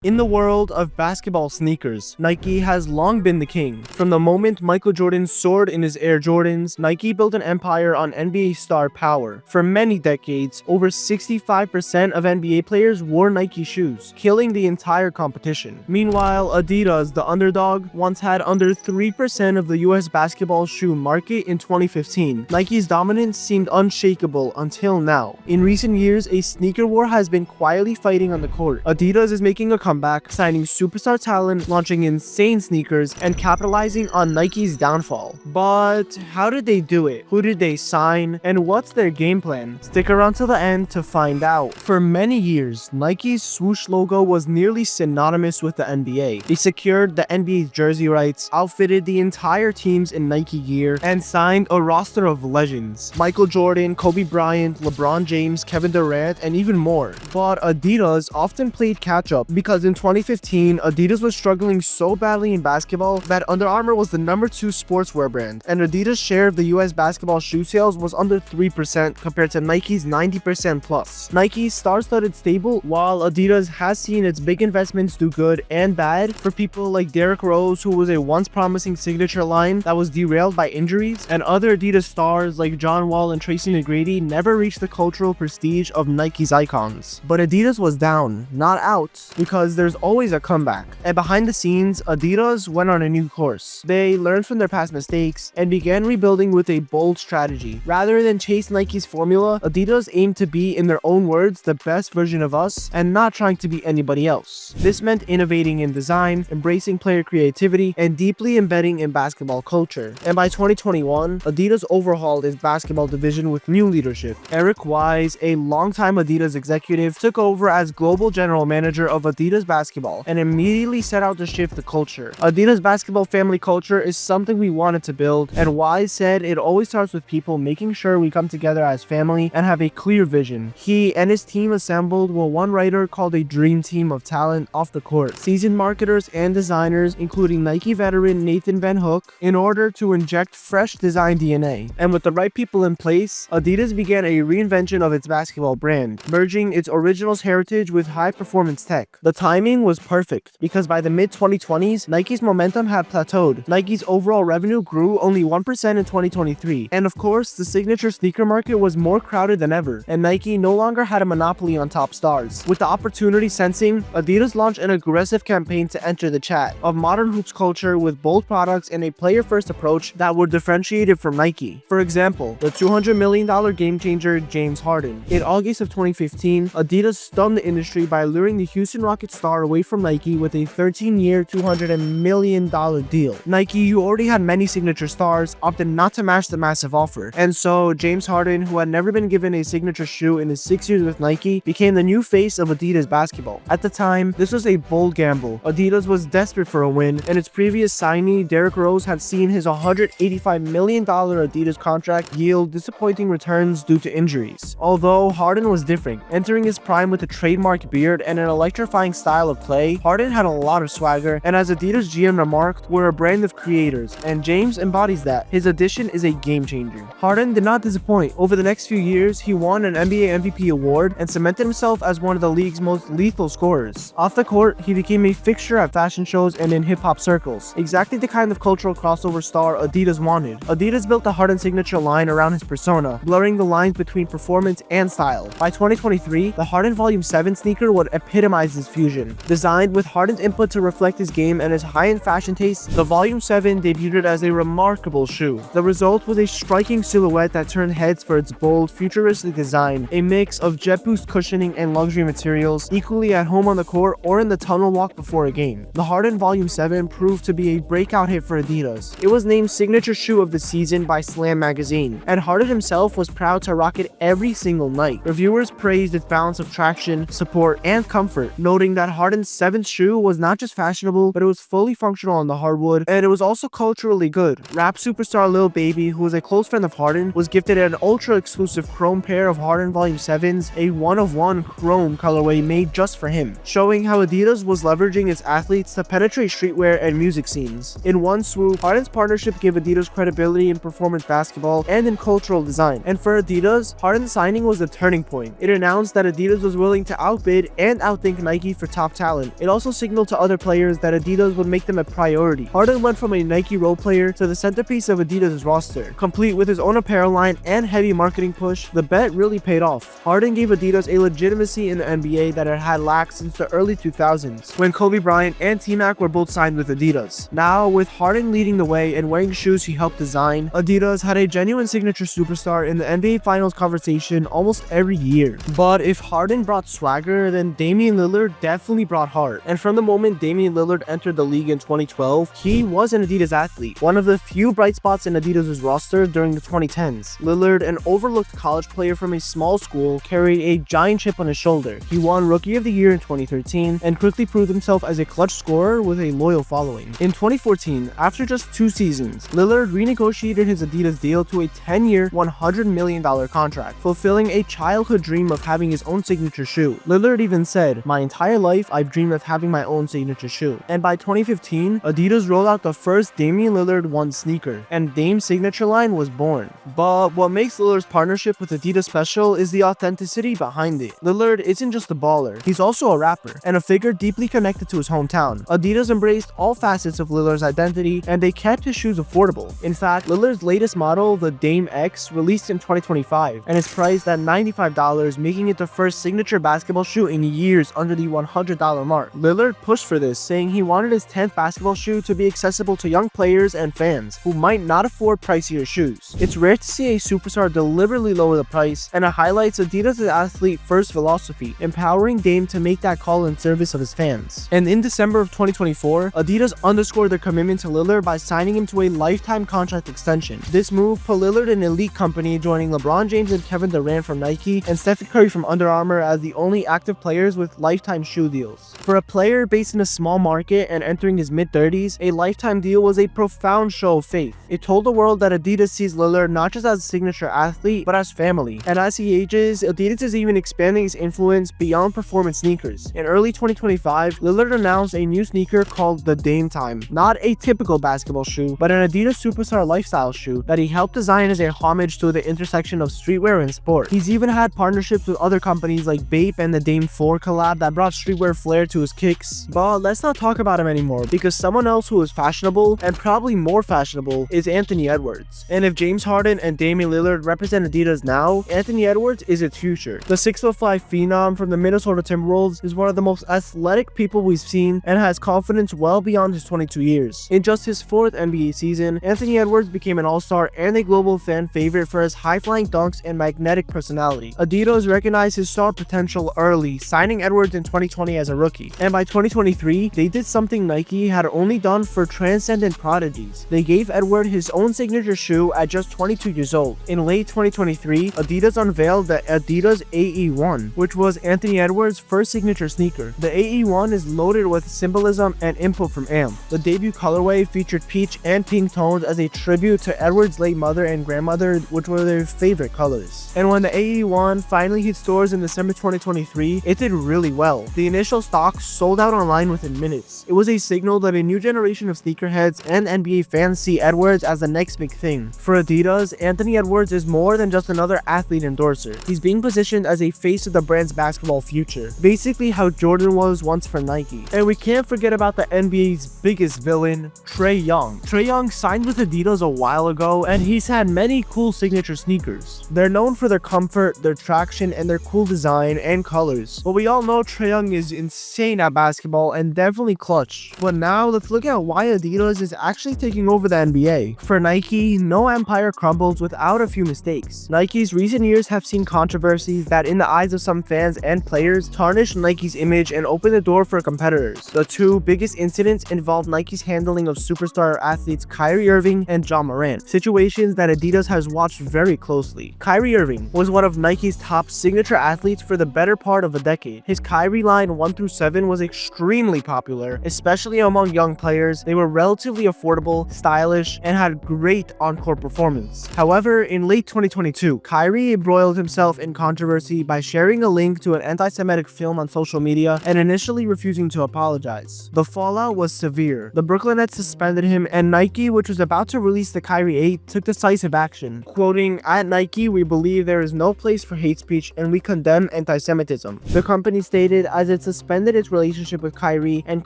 In the world of basketball sneakers, Nike has long been the king. From the moment Michael Jordan soared in his Air Jordans, Nike built an empire on NBA star power. For many decades, over 65% of NBA players wore Nike shoes, killing the entire competition. Meanwhile, Adidas, the underdog, once had under 3% of the US basketball shoe market in 2015. Nike's dominance seemed unshakable until now. In recent years, a sneaker war has been quietly fighting on the court. Adidas is making a comeback, signing superstar talent, launching insane sneakers, and capitalizing on Nike's downfall. But how did they do it? Who did they sign? And what's their game plan? Stick around till the end to find out. For many years, Nike's swoosh logo was nearly synonymous with the NBA. They secured the NBA's jersey rights, outfitted the entire teams in Nike gear, and signed a roster of legends: Michael Jordan, Kobe Bryant, LeBron James, Kevin Durant, and even more. But Adidas often played catch-up because in 2015, Adidas was struggling so badly in basketball that Under Armour was the #2 sportswear brand, and Adidas' share of the US basketball shoe sales was under 3% compared to Nike's 90% plus. Nike's star-studded stable, while Adidas has seen its big investments do good and bad for people like Derrick Rose, who was a once promising signature line that was derailed by injuries, and other Adidas stars like John Wall and Tracy McGrady never reached the cultural prestige of Nike's icons. But Adidas was down, not out, because there's always a comeback. And behind the scenes, Adidas went on a new course. They learned from their past mistakes and began rebuilding with a bold strategy. Rather than chase Nike's formula, Adidas aimed to be, in their own words, the best version of us and not trying to be anybody else. This meant innovating in design, embracing player creativity, and deeply embedding in basketball culture. And by 2021, Adidas overhauled its basketball division with new leadership. Eric Wise, a longtime Adidas executive, took over as global general manager of Adidas basketball and immediately set out to shift the culture. Adidas basketball family culture is something we wanted to build, and Wise said it always starts with people making sure we come together as family and have a clear vision. He and his team assembled what one writer called a dream team of talent off the court: seasoned marketers and designers, including Nike veteran Nathan Van Hook, in order to inject fresh design DNA. And with the right people in place, Adidas began a reinvention of its basketball brand, merging its originals heritage with high-performance tech. The timing was perfect, because by the mid-2020s, Nike's momentum had plateaued. Nike's overall revenue grew only 1% in 2023, and of course, the signature sneaker market was more crowded than ever, and Nike no longer had a monopoly on top stars. With the opportunity sensing, Adidas launched an aggressive campaign to enter the chat of modern hoops culture with bold products and a player-first approach that were differentiated from Nike. For example, the $200 million game-changer James Harden. In August of 2015, Adidas stunned the industry by luring the Houston Rockets star away from Nike with a 13-year, $200 million deal. Nike, who already had many signature stars, opted not to match the massive offer, and so James Harden, who had never been given a signature shoe in his 6 years with Nike, became the new face of Adidas basketball. At the time, this was a bold gamble. Adidas was desperate for a win, and its previous signee, Derrick Rose, had seen his $185 million Adidas contract yield disappointing returns due to injuries. Although Harden was different, entering his prime with a trademark beard and an electrifying style of play, Harden had a lot of swagger, and as Adidas GM remarked, we're a brand of creators, and James embodies that. His addition is a game changer. Harden did not disappoint. Over the next few years, he won an NBA MVP award and cemented himself as one of the league's most lethal scorers. Off the court, he became a fixture at fashion shows and in hip-hop circles, exactly the kind of cultural crossover star Adidas wanted. Adidas built the Harden signature line around his persona, blurring the lines between performance and style. By 2023, the Harden Volume 7 sneaker would epitomize this fusion. Designed with Harden's input to reflect his game and his high-end fashion taste, the Volume 7 debuted as a remarkable shoe. The result was a striking silhouette that turned heads for its bold, futuristic design, a mix of jet boost cushioning and luxury materials, equally at home on the court or in the tunnel walk before a game. The Harden Volume 7 proved to be a breakout hit for Adidas. It was named Signature Shoe of the Season by Slam magazine, and Harden himself was proud to rock it every single night. Reviewers praised its balance of traction, support, and comfort, noting that Harden's 7th shoe was not just fashionable, but it was fully functional on the hardwood, and it was also culturally good. Rap superstar Lil Baby, who was a close friend of Harden, was gifted an ultra-exclusive chrome pair of Harden Volume 7s, a one-of-one chrome colorway made just for him, showing how Adidas was leveraging its athletes to penetrate streetwear and music scenes. In one swoop, Harden's partnership gave Adidas credibility in performance basketball and in cultural design, and for Adidas, Harden's signing was the turning point. It announced that Adidas was willing to outbid and outthink Nike for top talent. It also signaled to other players that Adidas would make them a priority. Harden went from a Nike role player to the centerpiece of Adidas' roster, complete with his own apparel line and heavy marketing push. The bet really paid off. Harden gave Adidas a legitimacy in the NBA that it had lacked since the early 2000s, when Kobe Bryant and T-Mac were both signed with Adidas. Now, with Harden leading the way and wearing shoes he helped design, Adidas had a genuine signature superstar in the NBA Finals conversation almost every year. But if Harden brought swagger, then Damian Lillard definitely brought heart. And from the moment Damian Lillard entered the league in 2012, he was an Adidas athlete, one of the few bright spots in Adidas' roster during the 2010s. Lillard, an overlooked college player from a small school, carried a giant chip on his shoulder. He won Rookie of the Year in 2013 and quickly proved himself as a clutch scorer with a loyal following. In 2014, after just 2 seasons, Lillard renegotiated his Adidas deal to a 10-year, $100 million contract, fulfilling a childhood dream of having his own signature shoe. Lillard even said, "My entire life I've dreamed of having my own signature shoe." And by 2015, Adidas rolled out the first Damian Lillard 1 sneaker, and Dame's signature line was born. But what makes Lillard's partnership with Adidas special is the authenticity behind it. Lillard isn't just a baller, he's also a rapper, and a figure deeply connected to his hometown. Adidas embraced all facets of Lillard's identity, and they kept his shoes affordable. In fact, Lillard's latest model, the Dame X, released in 2025, and is priced at $95, making it the first signature basketball shoe in years under the $100 mark. Lillard pushed for this, saying he wanted his 10th basketball shoe to be accessible to young players and fans who might not afford pricier shoes. It's rare to see a superstar deliberately lower the price, and it highlights Adidas' athlete-first philosophy, empowering Dame to make that call in service of his fans. And in December of 2024, Adidas underscored their commitment to Lillard by signing him to a lifetime contract extension. This move put Lillard in an elite company, joining LeBron James and Kevin Durant from Nike and Stephen Curry from Under Armour as the only active players with lifetime shoe deals. For a player based in a small market and entering his mid-30s, a lifetime deal was a profound show of faith. It told the world that Adidas sees Lillard not just as a signature athlete, but as family. And as he ages, Adidas is even expanding its influence beyond performance sneakers. In early 2025, Lillard announced a new sneaker called the Dame Time. Not a typical basketball shoe, but an Adidas superstar lifestyle shoe that he helped design as a homage to the intersection of streetwear and sport. He's even had partnerships with other companies like Bape and the Dame 4 collab that brought streetwear flair to his kicks. But let's not talk about him anymore, because someone else who is fashionable, and probably more fashionable, is Anthony Edwards. And if James Harden and Damian Lillard represent Adidas now, Anthony Edwards is its future. The 6'5" phenom from the Minnesota Timberwolves is one of the most athletic people we've seen and has confidence well beyond his 22 years. In just his 4th NBA season, Anthony Edwards became an all-star and a global fan favorite for his high-flying dunks and magnetic personality. Adidas recognized his star potential early, signing Edwards in 2020 as a rookie. And by 2023, they did something Nike had only done for transcendent prodigies. They gave Edwards his own signature shoe at just 22 years old. In late 2023, Adidas unveiled the Adidas AE1, which was Anthony Edwards' first signature sneaker. The AE1 is loaded with symbolism and input from AMP. The debut colorway featured peach and pink tones as a tribute to Edwards' late mother and grandmother, which were their favorite colors. And when the AE1 finally hit stores in December 2023, it did really well. The initial stock sold out online within minutes. It was a signal that a new generation of sneakerheads and NBA fans see Edwards as the next big thing. For Adidas, Anthony Edwards is more than just another athlete endorser. He's being positioned as a face of the brand's basketball future, basically how Jordan was once for Nike. And we can't forget about the NBA's biggest villain, Trae Young. Trae Young signed with Adidas a while ago, and he's had many cool signature sneakers. They're known for their comfort, their traction, and their cool design and colors. But we all know Trae Young is insane at basketball and definitely clutch. But now let's look at why Adidas is actually taking over the NBA. For Nike, no empire crumbles without a few mistakes. Nike's recent years have seen controversies that, in the eyes of some fans and players, tarnish Nike's image and open the door for competitors. The 2 biggest incidents involved Nike's handling of superstar athletes Kyrie Irving and Ja Morant, situations that Adidas has watched very closely. Kyrie Irving was one of Nike's top signature athletes for the better part of a decade. His Kyrie line 1 through 7 was extremely popular, especially among young players. They were relatively affordable, stylish, and had great on-court performance. However, in late 2022, Kyrie embroiled himself in controversy by sharing a link to an anti-Semitic film on social media and initially refusing to apologize. The fallout was severe. The Brooklyn Nets suspended him, and Nike, which was about to release the Kyrie 8, took decisive action. Quoting, "At Nike, we believe there is no place for hate speech and we condemn anti-Semitism," the company stated as it had suspended its relationship with Kyrie and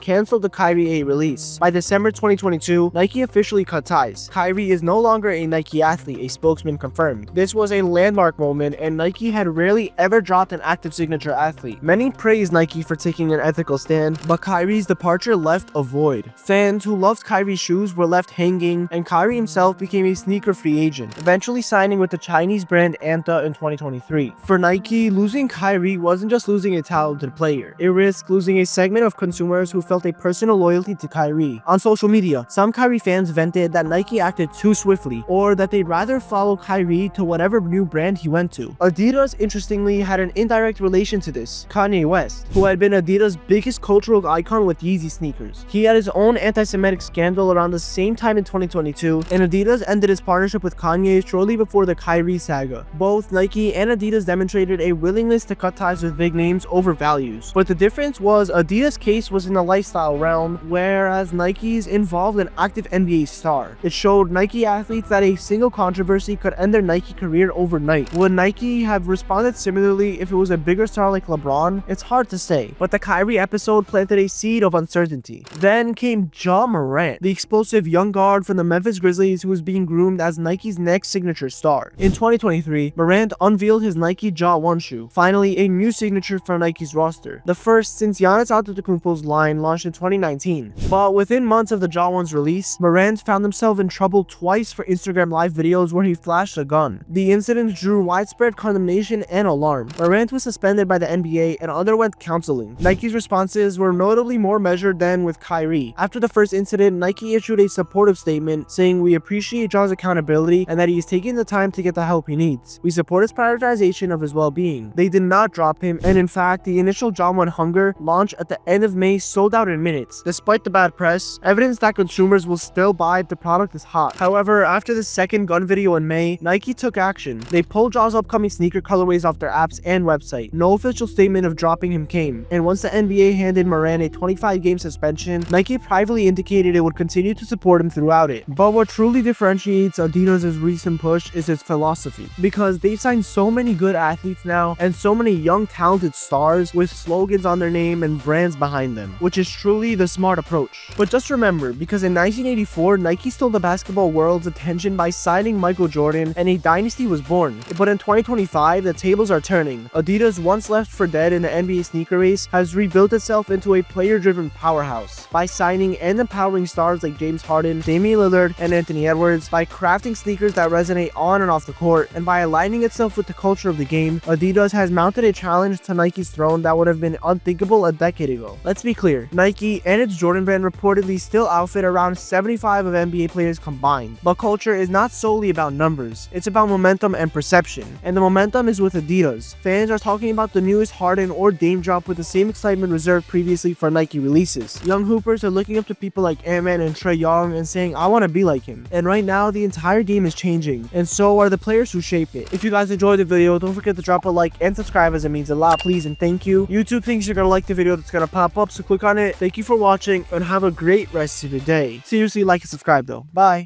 canceled the Kyrie 8 release. By December 2022, Nike officially cut ties. Kyrie is no longer a Nike athlete, a spokesman confirmed. This was a landmark moment, and Nike had rarely ever dropped an active signature athlete. Many praised Nike for taking an ethical stand, but Kyrie's departure left a void. Fans who loved Kyrie's shoes were left hanging, and Kyrie himself became a sneaker free agent, eventually signing with the Chinese brand Anta in 2023. For Nike, losing Kyrie wasn't just losing a talented player. It risked losing a segment of consumers who felt a personal loyalty to Kyrie. On social media, some Kyrie fans vented that Nike acted too swiftly, or that they'd rather follow Kyrie to whatever new brand he went to. Adidas, interestingly, had an indirect relation to this. Kanye West, who had been Adidas' biggest cultural icon with Yeezy sneakers. He had his own anti-Semitic scandal around the same time in 2022, and Adidas ended his partnership with Kanye shortly before the Kyrie saga. Both Nike and Adidas demonstrated a willingness to cut ties with big names over values. But the difference was Adidas' case was in the lifestyle realm, whereas Nike's involved an active NBA star. It showed Nike athletes that a single controversy could end their Nike career overnight. Would Nike have responded similarly if it was a bigger star like LeBron? It's hard to say, but the Kyrie episode planted a seed of uncertainty. Then came Ja Morant, the explosive young guard from the Memphis Grizzlies who was being groomed as Nike's next signature star. In 2023, Morant unveiled his Nike Ja 1 shoe, finally a new signature for Nike's roster, the first since Giannis Antetokounmpo's line launched in 2019. But within months of the Ja 1's release, Morant found himself in trouble twice for Instagram live videos where he flashed a gun. The incident drew widespread condemnation and alarm. Morant was suspended by the NBA and underwent counseling. Nike's responses were notably more measured than with Kyrie. After the first incident, Nike issued a supportive statement saying, "We appreciate Ja's accountability and that he is taking the time to get the help he needs. We support his prioritization of his well-being." They did not drop him, and in fact, the initial Ja 1 Hunger launch at the end of May sold out in minutes. Despite the bad press, evidence that consumers will still buy the product is hot. However, after the second gun video in May, Nike took action. They pulled Ja's upcoming sneaker colorways off their apps and website. No official statement of dropping him came, and once the NBA handed Morant a 25-game suspension, Nike privately indicated it would continue to support him throughout it. But what truly differentiates Adidas' recent push is its philosophy, because they've signed so many good athletes now and so many young talented stars with slogans on their name and brands behind them, which is truly the smart approach. But just remember, because in 1984, Nike stole the basketball world's attention by signing Michael Jordan, and a dynasty was born. But in 2025, the tables are turning. Adidas, once left for dead in the NBA sneaker race, has rebuilt itself into a player-driven powerhouse by signing and empowering stars like James Harden, Damian Lillard, and Anthony Edwards, by crafting sneakers that resonate on and off the court, and by aligning itself with the culture of the game. Adidas has mounted a challenge to Nike's throne that would have been unthinkable a decade ago. Let's be clear, Nike and its Jordan brand reportedly still outfit around 75 of NBA players combined, but culture is not solely about numbers, it's about momentum and perception, and the momentum is with Adidas. Fans are talking about the newest Harden or Dame drop with the same excitement reserved previously for Nike releases. Young hoopers are looking up to people like Ant-Man and Trae Young and saying, "I want to be like him." And right now, the entire game is changing, and so are the players who shape it. If you guys enjoyed the video, don't forget to drop a like and subscribe, as it means a lot, please and thank you. YouTube thinks you're gonna like the video that's gonna pop up, so click on it. Thank you for watching and have a great rest of your day. Seriously, like and subscribe though. Bye.